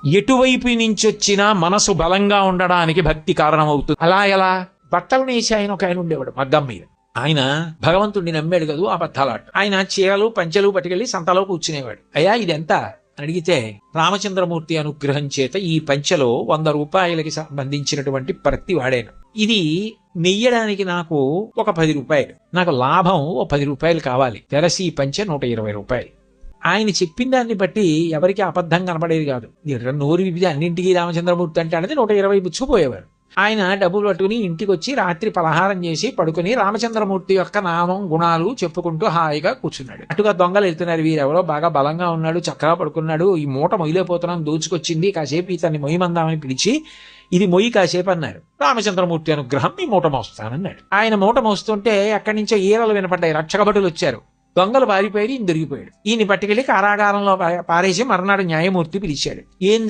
ఎటువైపు నుంచి వచ్చినా మనసు బలంగా ఉండడానికి భక్తి కారణమవుతుంది. అలా ఎలా? బట్టలు నేసి ఒక ఆయన ఉండేవాడు మగ్గం మీద. ఆయన భగవంతుడిని నమ్మాడు కదూ, అబద్ధాలాట. ఆయన చీరలు పంచెలు పట్టుకెళ్ళి సంతలో కూర్చునేవాడు. అయ్యా ఇదెంత అడిగితే, రామచంద్రమూర్తి అనుగ్రహం చేత ఈ పంచెలో 100 రూపాయలకి సంబంధించినటువంటి ప్రతి వాడాను. ఇది నెయ్యడానికి నాకు ఒక 10 రూపాయలు, నాకు లాభం ఓ 10 రూపాయలు కావాలి. తెరసి ఈ పంచె 120 రూపాయలు. ఆయన చెప్పిన దాన్ని బట్టి ఎవరికి అబద్ధం కనబడేది కాదు. నోరు వివిధ అన్నింటికి రామచంద్రమూర్తి అంటే అనేది 120 పుచ్చుకుపోయేవారు. ఆయన డబ్బులు పట్టుకుని ఇంటికి వచ్చి రాత్రి పలహారం చేసి పడుకుని రామచంద్రమూర్తి యొక్క నామం గుణాలు చెప్పుకుంటూ హాయిగా కూర్చున్నాడు. అటుగా దొంగలు వెళ్తున్నారు. వీరెవరో బాగా బలంగా ఉన్నాడు, చక్కగా పడుకున్నాడు, ఈ మూట మొయ్యలేకపోతున్నాం, దోచుకొచ్చింది, కాసేపు ఇతన్ని మొయ్యమందామని పిలిచి ఇది మొయ్యి కాసేపు అన్నారు. రామచంద్రమూర్తి అనుగ్రహం మీ మూట మోస్తానన్నాడు. ఆయన మూట మోస్తుంటే అక్కడి నుంచో ఈరలు వినపడ్డాయి. రక్షకభటులు వచ్చారు. దొంగలు పారిపోయి ఈయన దొరికిపోయాడు. ఈయన పట్టుకెళ్లి కారాగారంలో పారేసి మర్నాడు న్యాయమూర్తి పిలిచాడు. ఏం